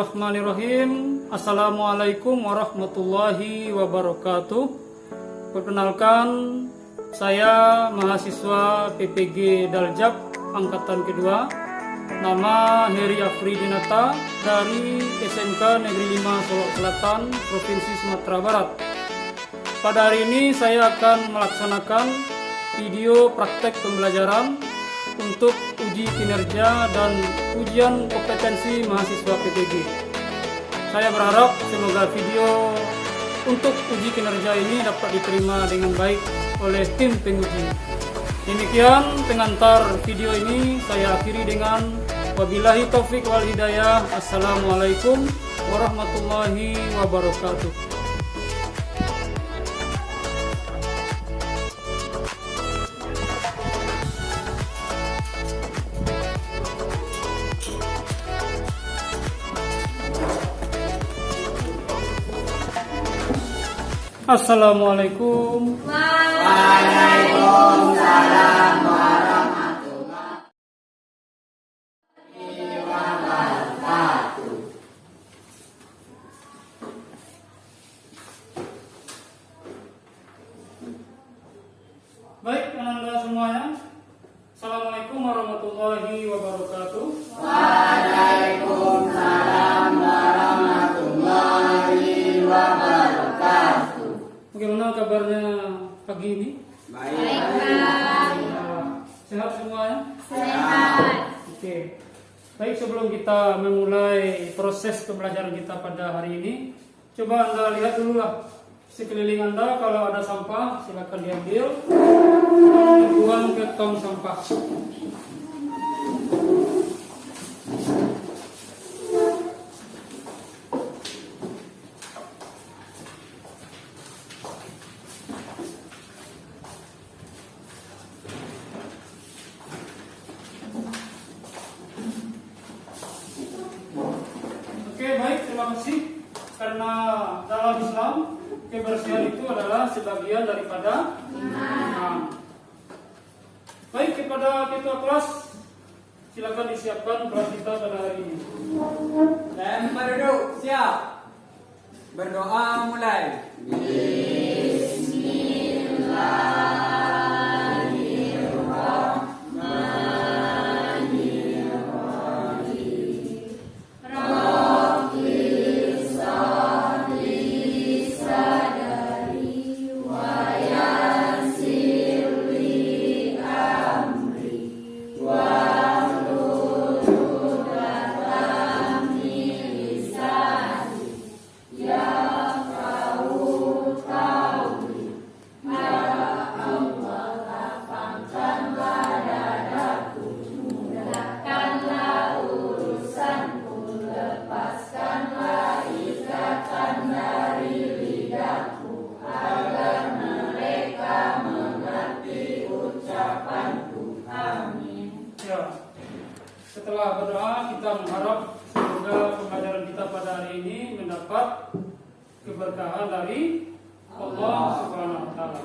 Bismillahirrahmanirrahim. Assalamualaikum warahmatullahi wabarakatuh. Perkenalkan, saya mahasiswa PPG Daljab angkatan kedua. Nama Heri Afridinata dari SMK Negeri 5 Solok Selatan, Provinsi Sumatera Barat. Pada hari ini saya akan melaksanakan video praktek pembelajaran untuk uji kinerja dan ujian kompetensi mahasiswa PPG. Saya berharap semoga video untuk uji kinerja ini dapat diterima dengan baik oleh tim penguji. Demikian pengantar video ini, saya akhiri dengan wabillahi taufik wal hidayah. Assalamualaikum warahmatullahi wabarakatuh. Assalamualaikum. Waalaikumsalam warahmatullahi wabarakatuh. Baik, Anda semuanya. Assalamualaikum warahmatullahi wabarakatuh. Waalaikumsalam warahmatullahi wabarakatuh. Bagaimana kabarnya pagi ini? Baik. Sehat semuanya? Sehat. Oke. Baik, sebelum kita memulai proses pembelajaran kita pada hari ini, coba Anda lihat dulu lah sekeliling Anda. Kalau ada sampah, silakan diambil dan dibuang ke tong sampah. Oke, baik, terima kasih. Karena dalam Islam, kebersihan itu adalah sebagian daripada iman. Baik, kepada ketua kelas, silakan disiapkan kelas kita pada hari ini. Dan berduduk, siap. Berdoa mulai. Setelah berdoa, kita mengharap semoga pembelajaran kita pada hari ini mendapat keberkahan dari Allah Subhanahu wa Ta'ala.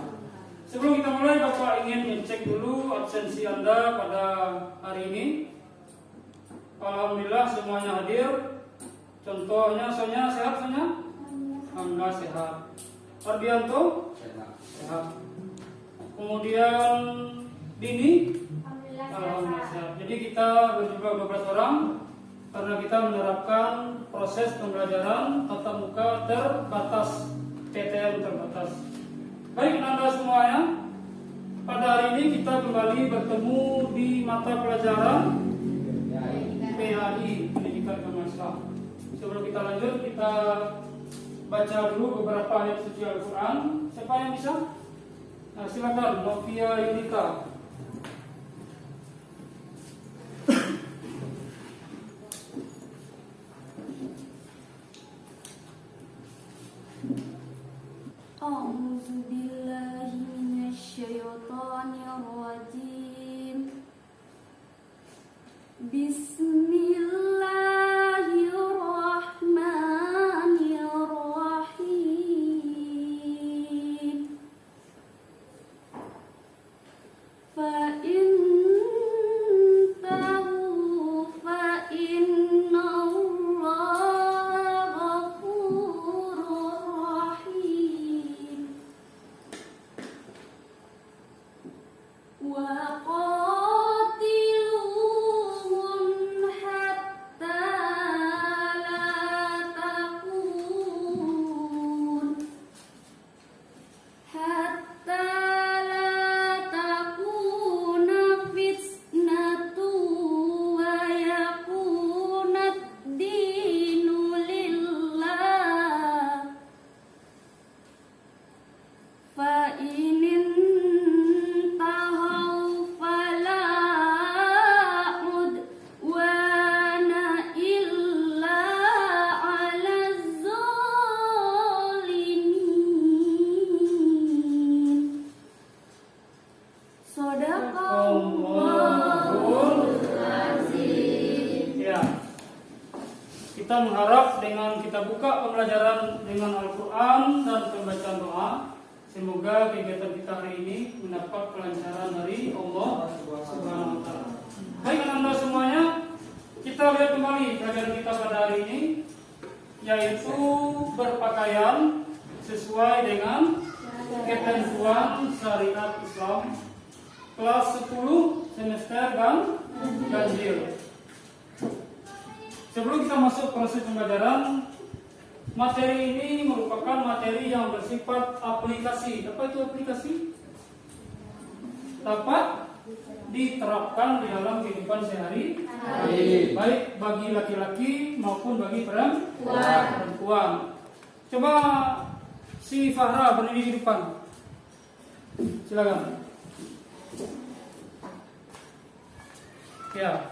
Sebelum kita mulai, Bapak ingin mengecek dulu absensi Anda pada hari ini. Alhamdulillah semuanya hadir. Contohnya Sonya, sehat Sonya? Alhamdulillah sehat. Ardianto? Sehat. Kemudian Dini? Alhamdulillah sehat. Jadi kita berjumlah 12 orang karena kita menerapkan proses pembelajaran tatap muka terbatas, PTM terbatas. Baik Anda semuanya, pada hari ini kita kembali bertemu di mata pelajaran PHI, Pendidikan Agama Islam. Sebelum kita lanjut, kita baca dulu beberapa ayat suci Al-Quran. Siapa yang bisa? Nah, silakan Novia Yunita. A'udzu billahi minasyaitonir rajim. Bismillahirrahmanirrahim. Fa in tahu fa inna Allah hatta la takuna fitnatu wa yakunad dinu lillah fa inin tahau fala udwana illa ala zalimin. Shadaqallahul azim. Ya. Kita mengharap dengan kita buka pembelajaran dengan Al-Quran dan pembacaan doa, semoga kegiatan kita hari ini mendapat kelancaran dari Allah Subhanahu wa taala. Baik anak-anak semuanya, kita lihat kembali pelajaran kita pada hari ini, yaitu berpakaian sesuai dengan ketentuan syariat Islam, kelas 10 semester ganjil. Sebelum kita masuk proses pembelajaran, materi ini merupakan materi yang bersifat aplikasi. Apa itu aplikasi? Dapat diterapkan di dalam kehidupan sehari-hari, baik bagi laki-laki maupun bagi perempuan. Coba si Farah berdiri di depan. Silakan. Ya.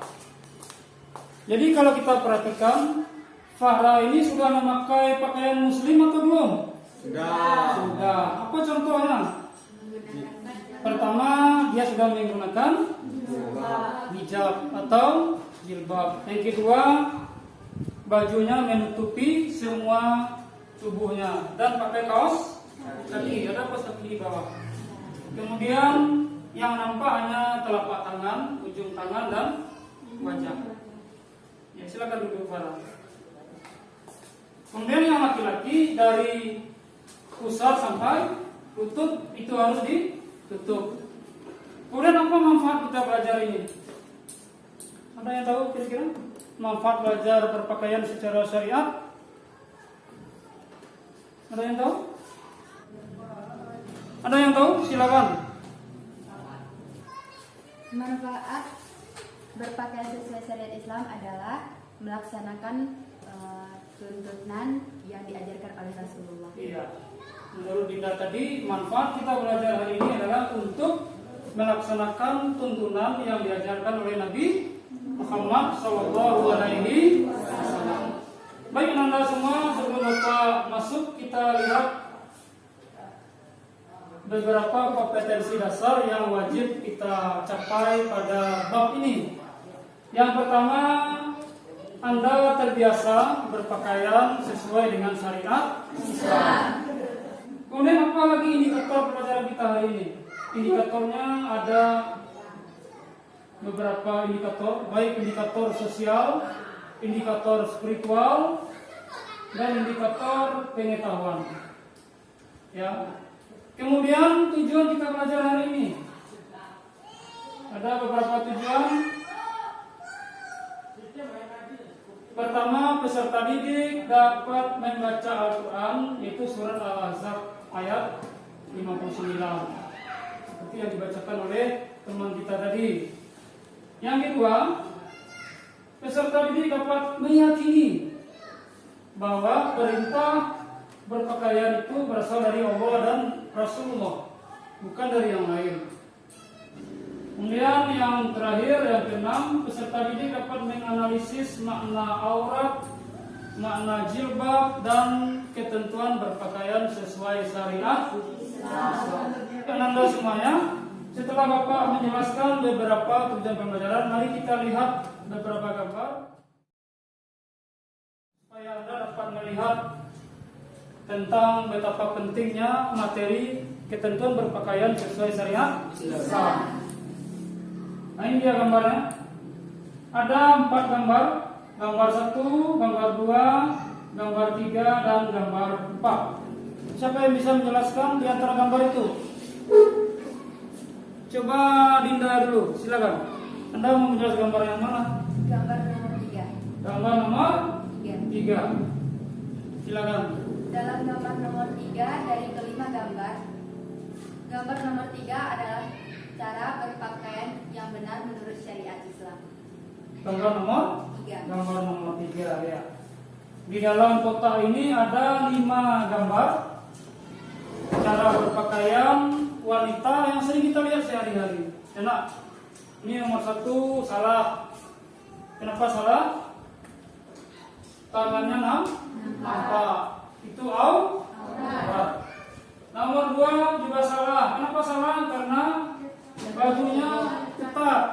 Jadi kalau kita perhatikan, Farah ini sudah memakai pakaian muslim atau belum? Sudah. Apa contohnya? Pertama, dia sudah menggunakan hijab atau jilbab. Yang kedua, bajunya menutupi semua tubuhnya dan pakai kaos kaki, ada kaos kaki di bawah. Kemudian yang nampak hanya telapak tangan, ujung tangan dan wajah. Ya, silakan duduk Farah. Kemudian yang laki-laki dari pusar sampai lutut itu harus ditutup. Kemudian apa manfaat kita belajar ini? Ada yang tahu kira-kira manfaat belajar berpakaian secara syariat? Ada yang tahu? Ada yang tahu? Silakan. Manfaat berpakaian sesuai syariat Islam adalah melaksanakan tuntunan yang diajarkan oleh Rasulullah. Iya. Menurut Dinda tadi, manfaat kita belajar hari ini adalah untuk melaksanakan tuntunan yang diajarkan oleh Nabi Muhammad Sallallahu Alaihi Wasallam. Baik anak-anak semua, sebelum Bapak masuk kita lihat beberapa kompetensi dasar yang wajib kita capai pada bab ini. Yang pertama, Anda terbiasa berpakaian sesuai dengan syariat Islam. Kemudian apa lagi indikator pelajaran kita hari ini? Indikatornya ada beberapa indikator, baik indikator sosial, indikator spiritual, dan indikator pengetahuan. Ya. Kemudian tujuan kita belajar hari ini ada beberapa tujuan. Pertama, peserta didik dapat membaca Al-Quran, yaitu surat Al-Ahzab ayat 59, seperti yang dibacakan oleh teman kita tadi. Yang kedua, peserta didik dapat meyakini bahwa perintah berpakaian itu berasal dari Allah dan Rasulullah, bukan dari yang lain. Kemudian yang terakhir, yang keenam, peserta didik dapat menganalisis makna aurat, makna jilbab, dan ketentuan berpakaian sesuai syariat Islam. Anda semuanya, setelah Bapak menjelaskan beberapa tujuan pembelajaran, mari kita lihat beberapa gambar supaya Anda dapat melihat tentang betapa pentingnya materi ketentuan berpakaian sesuai syariat Islam. Nah, ini dia gambarnya. Ada 4 gambar. Gambar 1, gambar 2, gambar 3, dan gambar 4. Siapa yang bisa menjelaskan di antara gambar itu? Coba Dinda dulu, silakan. Anda mau menjelaskan gambar yang mana? Gambar nomor 3. Gambar nomor 3. 3. Silakan. Dalam gambar nomor 3 dari kelima gambar Gambar nomor 3 ya. Di dalam kotak ini ada 5 gambar cara berpakaian wanita yang sering kita lihat sehari-hari. Enak. Ini nomor 1 salah. Kenapa salah? Tangannya nampak. Itu aurat. Nomor 2 juga salah. Kenapa salah? Karena bajunya ketat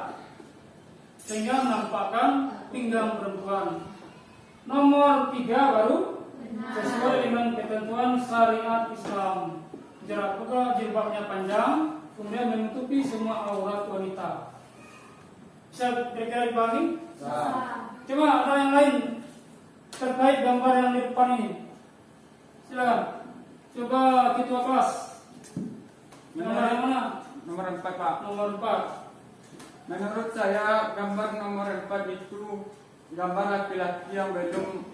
sehingga menampakkan pinggang perempuan. Nomor 3 baru sesuai dengan ketentuan syariat Islam. Jilbabnya panjang, kemudian menutupi semua aurat wanita. Bisa kira-kira dipahami? Coba ada yang lain terkait gambar yang di depan ini. Silakan. Coba ketua kelas. Gambar yang mana? Nomor 4 Pak. Nomor 4. Menurut saya gambar nomor 4 itu gambar laki-laki yang belum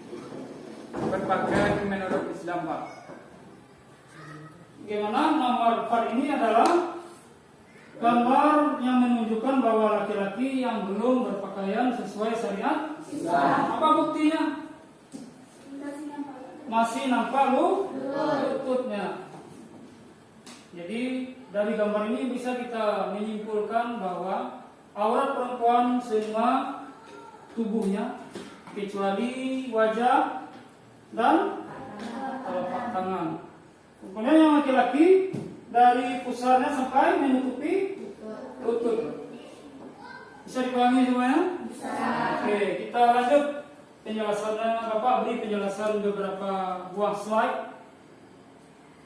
berpakaian menurut Islam Pak. Bagaimana? Nomor 4 ini adalah gambar yang menunjukkan bahwa laki-laki yang belum berpakaian sesuai syariat Islam. Apa buktinya? Masih nampak lututnya. Jadi dari gambar ini bisa kita menyimpulkan bahwa aurat perempuan semua tubuhnya kecuali wajah dan telapak tangan. Kemudian yang laki-laki dari pusarnya sampai menutupi lutut. Bisa dipahami semuanya? Bisa. Oke, kita lanjut penjelasannya. Bapak beri penjelasan beberapa buah slide.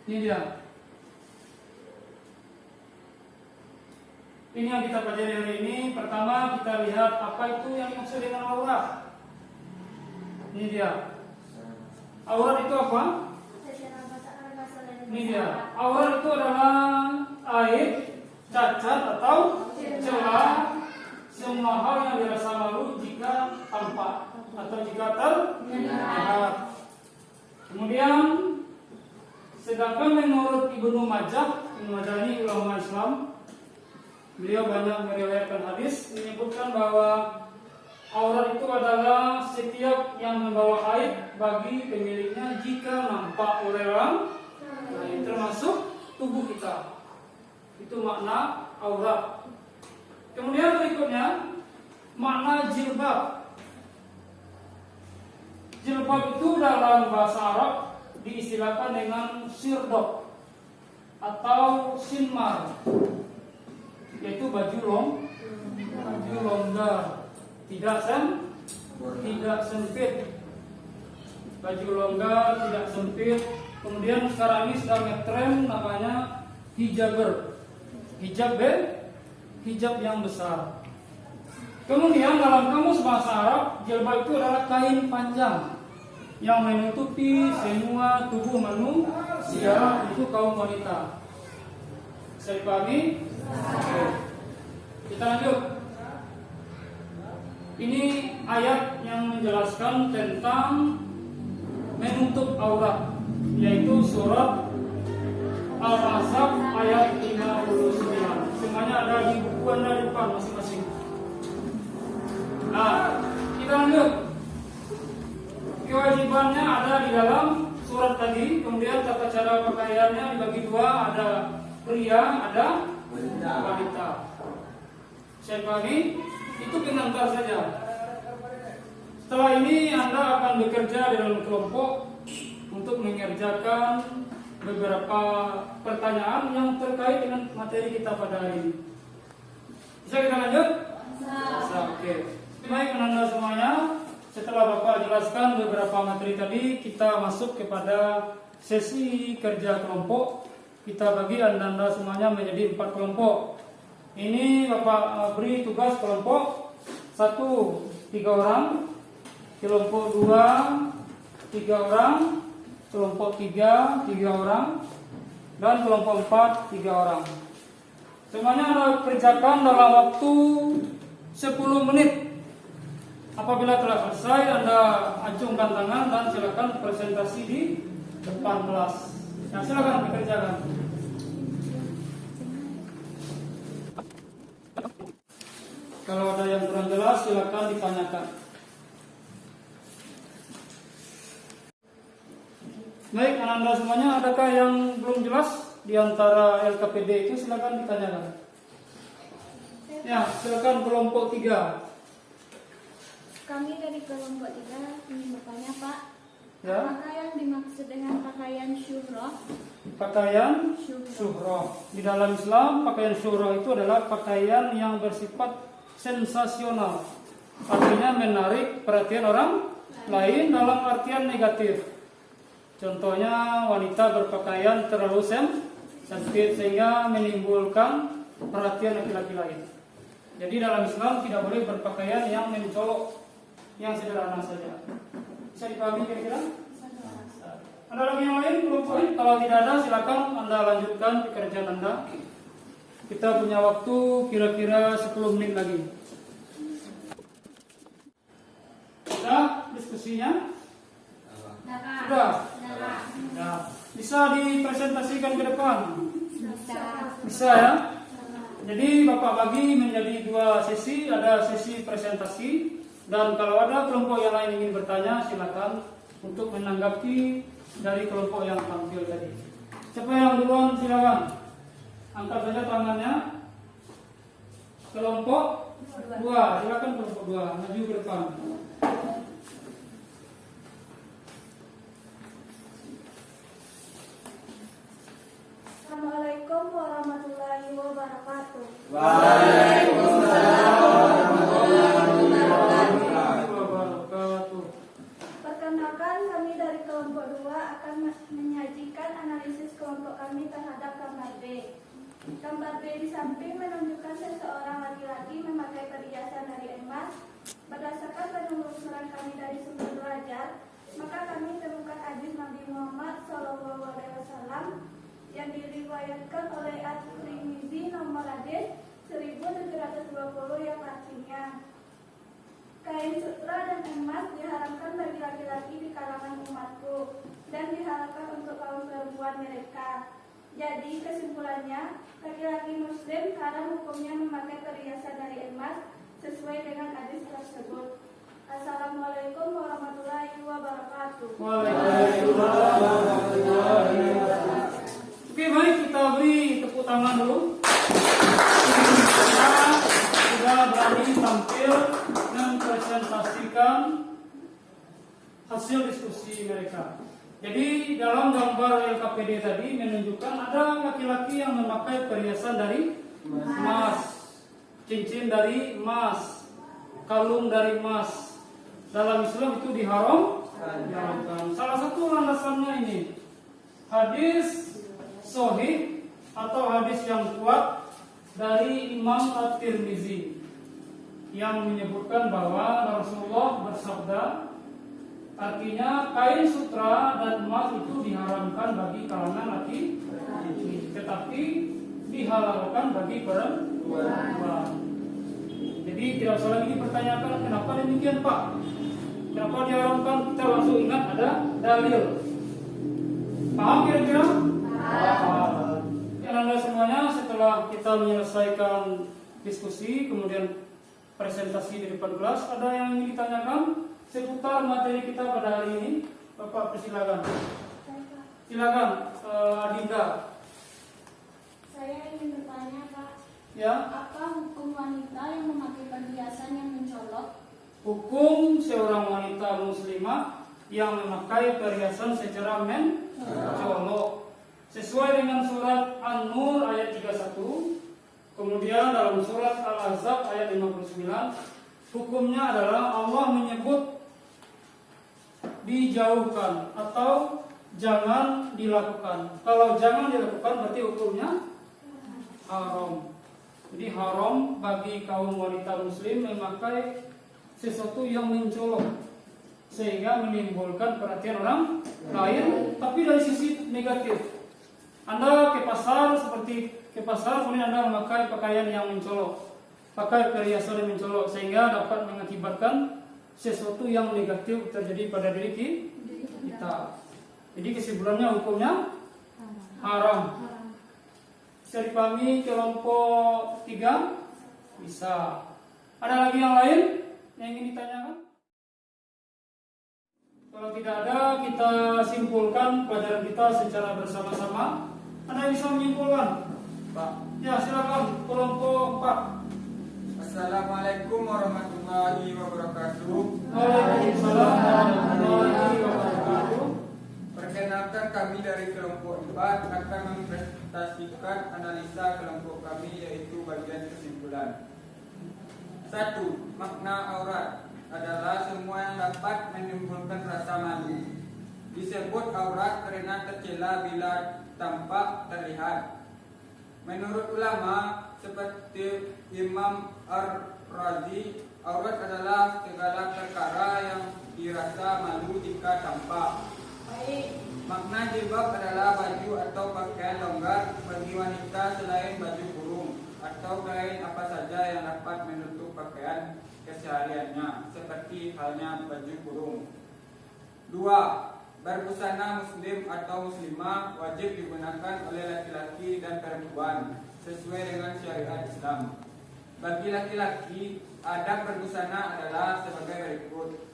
Ini dia. Ini yang kita pelajari hari ini. Pertama kita lihat apa itu yang dimaksud dengan aurat. Ini dia. Aurat itu apa? Ini dia. Aurat itu adalah aib, cacat atau celah semua hal yang dirasa malu jika tampak atau jika terlihat. Kemudian sedangkan menurut Ibnu Majah ini ulama Islam, beliau banyak meriwayatkan hadis menyebutkan bahwa aurat itu adalah setiap yang membawa aib bagi pemiliknya jika nampak oleh orang lain, termasuk tubuh kita. Itu makna aurat. Kemudian berikutnya makna jilbab. Jilbab itu dalam bahasa Arab diistilahkan dengan sirdok atau sinmar, yaitu baju longgar, tidak sempit. Baju longgar, tidak sempit. Kemudian sekarang ini sedang ngetren namanya hijaber. Hijab yang besar. Kemudian dalam kamus bahasa Arab, jilbab itu adalah kain panjang yang menutupi semua tubuh manusia, itu kaum wanita. Bisa dipahami? Oke. Kita lanjut. Ini ayat yang menjelaskan tentang menutup aurat, yaitu surat Al-Ahzab ayat 59. Semuanya ada di buku Anda di depan masing-masing. Nah, kita lanjut. Kewajibannya ada di dalam surat tadi. Kemudian tata cara pakaiannya dibagi dua, ada pria, ada wanita. Saya pahami, itu pengantar saja. Setelah ini Anda akan bekerja di dalam kelompok untuk mengerjakan beberapa pertanyaan yang terkait dengan materi kita pada hari ini. Bisa kita lanjut? Bisa. Oke. Baik, Anda semuanya. Setelah Bapak jelaskan beberapa materi tadi, kita masuk kepada sesi kerja kelompok. Kita bagi Anda semuanya menjadi 4 kelompok. Ini Bapak beri tugas kelompok 1 3 orang, kelompok 2 3 orang, kelompok 3 3 orang, dan kelompok 4 3 orang. Semuanya Anda kerjakan dalam waktu 10 menit. Apabila telah selesai, Anda acungkan tangan dan silakan presentasi di depan kelas. Nah, silakan dikerjakan. Kalau ada yang kurang jelas silakan ditanyakan. Baik, anak-anak semuanya, adakah yang belum jelas di antara LKPD itu? Silakan ditanyakan. Ya, silakan kelompok 3. Kami dari kelompok 3 ingin bertanya, Pak. Ya. Apakah yang dimaksud dengan pakaian syuhroh? Pakaian syuhroh. Di dalam Islam, pakaian syuhroh itu adalah pakaian yang bersifat sensasional. Artinya menarik perhatian orang lain dalam artian negatif. Contohnya wanita berpakaian terlalu sempit sehingga menimbulkan perhatian laki-laki lain. Jadi dalam Islam tidak boleh berpakaian yang mencolok, yang sederhana saja. Bisa dipahami kira-kira? Ada lagi yang lain kelompok ini? Kalau tidak ada silakan Anda lanjutkan pekerjaan Anda. Kita punya waktu kira-kira 10 menit lagi. Sudah diskusinya? Sudah? Ya. Bisa dipresentasikan ke depan? Bisa ya? Jadi Bapak bagi menjadi 2 sesi, ada sesi presentasi. Dan kalau ada kelompok yang lain ingin bertanya, silakan untuk menanggapi dari kelompok yang tampil tadi. Siapa yang duluan silakan. Angkat saja tangannya. Kelompok 2, silakan kelompok 2 maju ke depan. Assalamualaikum warahmatullahi wabarakatuh. Perkenalkan, kami dari kelompok 2 akan menyajikan analisis kelompok kami terhadap gambar B. Gambar B di samping menunjukkan seseorang laki-laki memakai perhiasan dari emas. Berdasarkan penelusuran kami dari sumber belajar, maka kami temukan hadis Nabi Muhammad SAW yang diriwayatkan oleh At-Tirmidzi nomor hadis 1720 yang artinya, kain sutra dan emas diharamkan bagi laki-laki di kalangan umatku dan dihalalkan untuk kaum perempuan mereka. Jadi kesimpulannya, laki-laki muslim haram hukumnya memakai perhiasan dari emas sesuai dengan hadis tersebut. Assalamualaikum warahmatullahi wabarakatuh. Waalaikumsalam warahmatullahi wabarakatuh. Oke, baik, kita beri tepuk tangan dulu. Kita sudah berani tampil mempresentasikan hasil diskusi mereka. Jadi dalam gambar LKPD tadi menunjukkan ada laki-laki yang memakai perhiasan dari emas, cincin dari emas, kalung dari emas. Dalam Islam itu diharamkan. Salah satu landasannya ini hadis sahih atau hadis yang kuat dari Imam At-Tirmidzi yang menyebutkan bahwa Rasulullah bersabda, artinya kain sutra dan emas itu diharamkan bagi kalangan laki-laki, tetapi dihalalkan bagi perempuan. Jadi tidak usah lagi dipertanyakan kenapa demikian Pak, kenapa diharamkan, kita langsung ingat ada dalil. Paham kira-kira? Ya, Anda semuanya, setelah kita menyelesaikan diskusi kemudian presentasi di depan kelas, ada yang ingin ditanyakan seputar materi kita pada hari ini? Bapak persilakan. Silakan, Adinda. Saya ingin bertanya, Pak. Ya. Apa hukum wanita yang memakai perhiasan yang mencolok? Hukum seorang wanita muslimah yang memakai perhiasan secara mencolok sesuai dengan surat An-Nur ayat 31. Kemudian dalam surat Al-Ahzab ayat 59, hukumnya adalah Allah menyebut dijauhkan atau jangan dilakukan. Kalau jangan dilakukan berarti hukumnya haram. Jadi haram bagi kaum wanita muslim memakai sesuatu yang mencolok sehingga menimbulkan perhatian orang lain, tapi dari sisi negatif. Anda ke pasar, kemudian Anda memakai pakaian yang mencolok, pakai perhiasan yang mencolok, sehingga dapat mengakibatkan sesuatu yang negatif terjadi pada diri kita. Jadi kesimpulannya hukumnya haram. Bisa dipahami kelompok 3? Bisa. Ada lagi yang lain yang ingin ditanyakan? Kalau tidak ada, kita simpulkan pelajaran kita secara bersama-sama. Anda bisa menyimpulkan? Pak. Ya, silakan kelompok 4. Assalamualaikum warahmatullahi wabarakatuh. Waalaikumsalam warahmatullahi wabarakatuh. Perkenalkan, kami dari kelompok 4 akan mempresentasikan analisa kelompok kami, yaitu bagian kesimpulan. 1. Makna aurat adalah semua yang dapat menimbulkan rasa malu. Disebut aurat karena tercela bila tampak terlihat. Menurut ulama seperti Imam Ar-Razi, aurat adalah segala perkara yang dirasa malu jika tampak. Makna jilbab adalah baju atau pakaian longgar bagi wanita selain baju kurung atau kain apa saja yang dapat menutup pakaian kesehariannya, seperti halnya baju kurung. 2. Berbusana muslim atau muslimah wajib digunakan oleh laki-laki dan perempuan sesuai dengan syariat Islam. Bagi laki-laki, adab berbusana adalah sebagai berikut.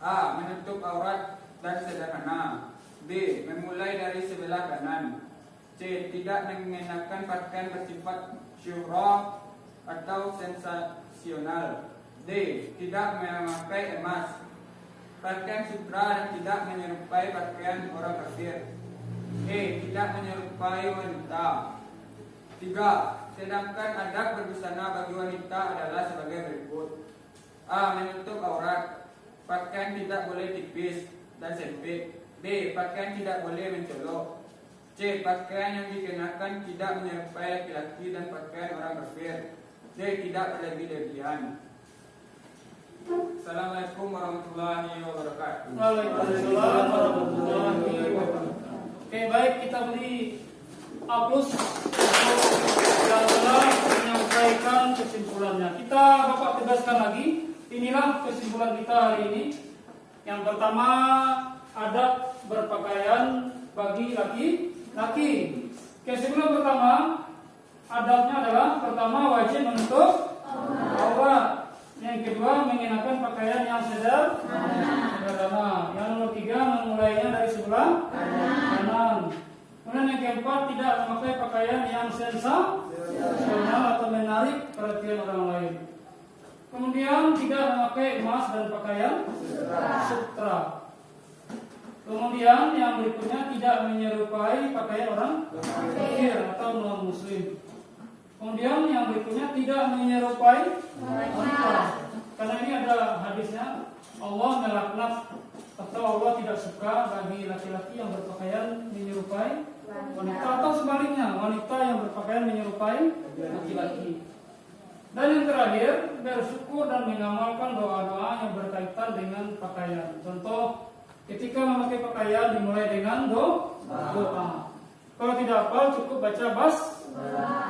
A. Menutup aurat dan sederhana. B. Memulai dari sebelah kanan. C. Tidak mengenakan pakaian bersifat syuhrah atau sensasional. D. Tidak memakai emas, pakaian sutra, dan tidak menyerupai pakaian orang kafir. E. Tidak menyerupai wanita. 3. Sedangkan adab berbusana bagi wanita adalah sebagai berikut. A. Menutup aurat. Pakaian tidak boleh tipis dan sempit. B. Pakaian tidak boleh mencolok. C. Pakaian yang dikenakan tidak menyerupai laki-laki dan pakaian orang kafir. D. Tidak berlebih-lebihan. Assalamualaikum warahmatullahi wabarakatuh. Waalaikumsalam warahmatullahi wabarakatuh. Oke, baik, kita beri aplaus untuk yang telah menyampaikan kesimpulannya. Kita Bapak tegaskan lagi, inilah kesimpulan kita hari ini. Yang pertama, adab berpakaian bagi laki-laki. Kesimpulan pertama, adabnya adalah pertama wajib menutup aurat. Yang kedua, mengenakan pakaian yang sederhana. Yang nomor 3, memulainya dari sebelah kanan. Kemudian yang keempat, tidak memakai pakaian yang sensasional atau menarik perhatian orang lain. Kemudian tidak memakai emas dan pakaian sutra. Kemudian yang berikutnya, tidak menyerupai pakaian orang kafir atau non muslim. Kemudian yang berikutnya, tidak menyerupai wanita. Karena ini ada hadisnya, Allah melaknat atau Allah tidak suka bagi laki-laki yang berpakaian menyerupai wanita, atau sebaliknya, wanita yang berpakaian menyerupai laki-laki. Dan yang terakhir, bersyukur dan mengamalkan doa-doa yang berkaitan dengan pakaian. Contoh, ketika memakai pakaian dimulai dengan doa. Kalau tidak hafal, cukup baca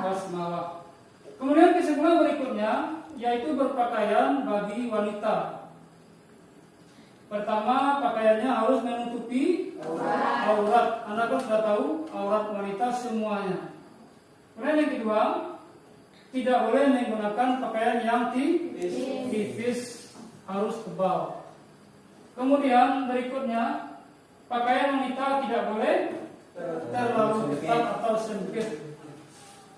basmalah. Kemudian kesimpulan berikutnya, yaitu berpakaian bagi wanita. Pertama, pakaiannya harus menutupi aurat. Anda kan sudah tahu aurat wanita semuanya. Kemudian yang kedua, tidak boleh menggunakan pakaian yang tipis, harus tebal. Kemudian berikutnya, pakaian wanita tidak boleh terlalu ketat atau sempit,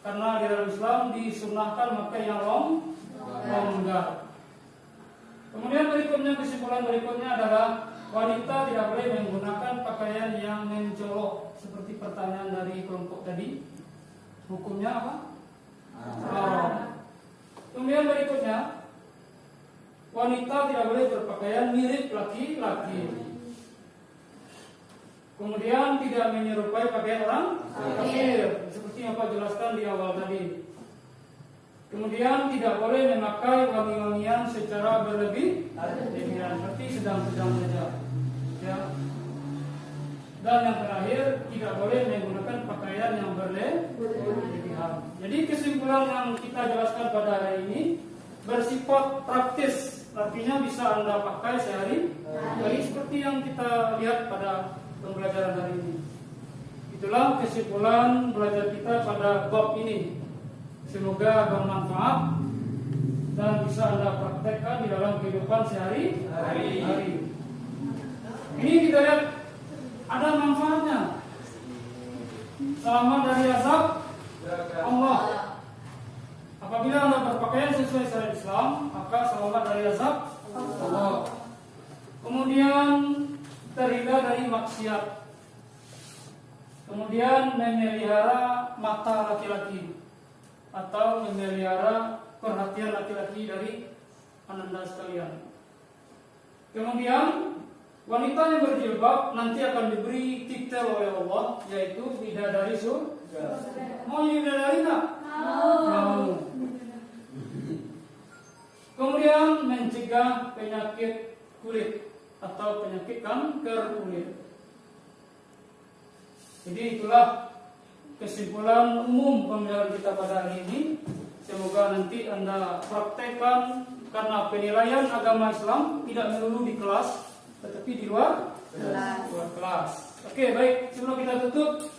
karena di dalam Islam disunahkan memakai yang longgar. Kemudian berikutnya, kesimpulan berikutnya adalah wanita tidak boleh menggunakan pakaian yang mencolok, seperti pertanyaan dari kelompok tadi. Hukumnya apa? Haram. Kemudian berikutnya, wanita tidak boleh berpakaian mirip laki-laki. Kemudian tidak menyerupai pakaian orang kafir, seperti yang Pak jelaskan di awal tadi. Kemudian tidak boleh memakai wangi-wangian secara berlebihan, seperti sedang-sedang saja. Ya. Dan yang terakhir, tidak boleh menggunakan pakaian yang berlebihan. Jadi kesimpulan yang kita jelaskan pada hari ini bersifat praktis, artinya bisa Anda pakai sehari-hari seperti yang kita lihat pada pembelajaran hari ini. Itulah kesimpulan belajar kita pada bab ini. Semoga bermanfaat. dan bisa Anda praktekkan di dalam kehidupan sehari-hari. Ini kita lihat ada manfaatnya. Selamat dari azab Allah. Apabila Anda berpakaian sesuai syariat Islam, maka selamat dari azab Allah. Kemudian terhindar dari maksiat. Kemudian memelihara mata laki-laki atau memelihara perhatian laki-laki dari Anda sekalian. Kemudian wanita yang berjilbab nanti akan diberi titel oleh Allah, yaitu bidadari surga. Mau jadi bidadari nggak? Mau. Kemudian mencegah penyakit kulit atau penyakit kanker kulit. Jadi itulah kesimpulan umum pembelajaran kita pada hari ini. Semoga nanti Anda praktekkan, karena penilaian agama Islam tidak melulu di kelas, tetapi di luar kelas. Oke, baik. Sebelum kita tutup,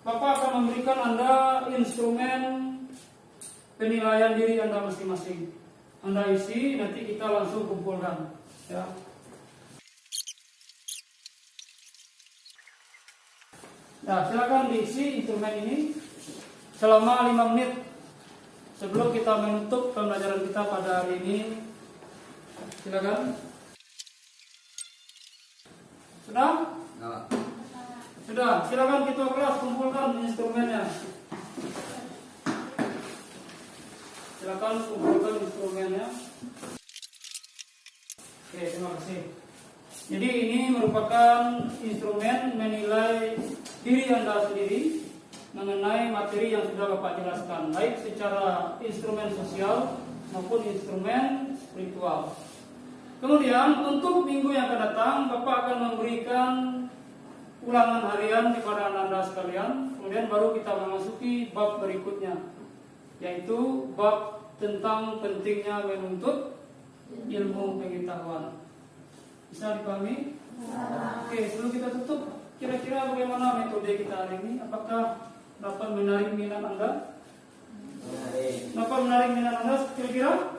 Bapak akan memberikan Anda instrumen penilaian diri Anda masing-masing. Anda isi, nanti kita langsung kumpulkan. Ya. Nah, silakan diisi instrumen ini selama 5 menit sebelum kita menutup pembelajaran kita pada hari ini. Silakan. Sudah? Sudah. Silakan kita kelas kumpulkan instrumennya. Silakan kumpulkan instrumennya. Oke, terima kasih. Jadi ini merupakan instrumen menilai diri Anda sendiri mengenai materi yang sudah Bapak jelaskan, baik secara instrumen sosial maupun instrumen spiritual. Kemudian untuk minggu yang akan datang, Bapak akan memberikan ulangan harian kepada Anda sekalian. Kemudian baru kita memasuki bab berikutnya, yaitu bab tentang pentingnya menuntut ilmu pengetahuan. Bisa dipahami? Oke, sebelum kita tutup, kira-kira bagaimana metode kita hari ini? Apakah dapat menarik minat Anda? Dapat menarik minat Anda kira-kira?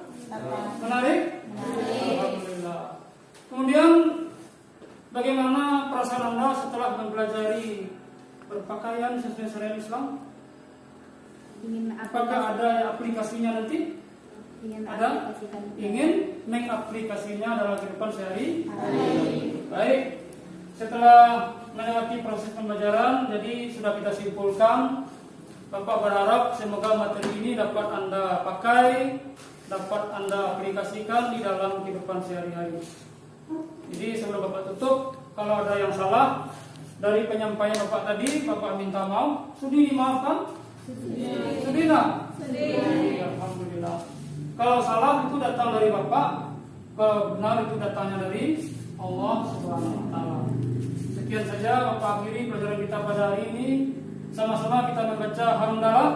Menarik? Alhamdulillah. Kemudian bagaimana perasaan Anda setelah mempelajari berpakaian sesuai syariat Islam? Apakah ada aplikasinya nanti? Ada? Ingin mengaplikasinya dalam kehidupan sehari-hari. Baik. Setelah melewati proses pembelajaran, jadi sudah kita simpulkan. Bapak berharap semoga materi ini dapat Anda pakai, dapat Anda aplikasikan di dalam kehidupan sehari-hari. Jadi sebelum Bapak tutup, kalau ada yang salah dari penyampaian Bapak tadi, Bapak minta maaf. Sudi dimaafkan? Sudi tak? Sudi. Alhamdulillah. Kalau salah itu datang dari Bapak, kalau benar itu datangnya dari Allah Subhanahu wa taala. Sekian saja Bapak akhiri pelajaran kita pada hari ini. Sama-sama kita membaca hamdalah.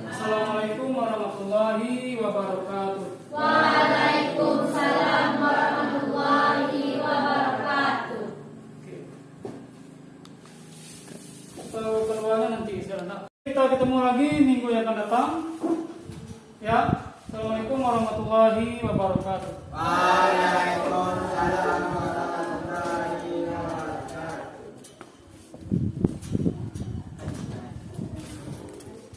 Assalamualaikum warahmatullahi wabarakatuh. Waalaikumsalam warahmatullahi wabarakatuh. Untuk keduanya nanti sekarang. Kita ketemu lagi minggu yang akan datang. Ya. Assalamualaikum warahmatullahi wabarakatuh. Waalaikumsalam.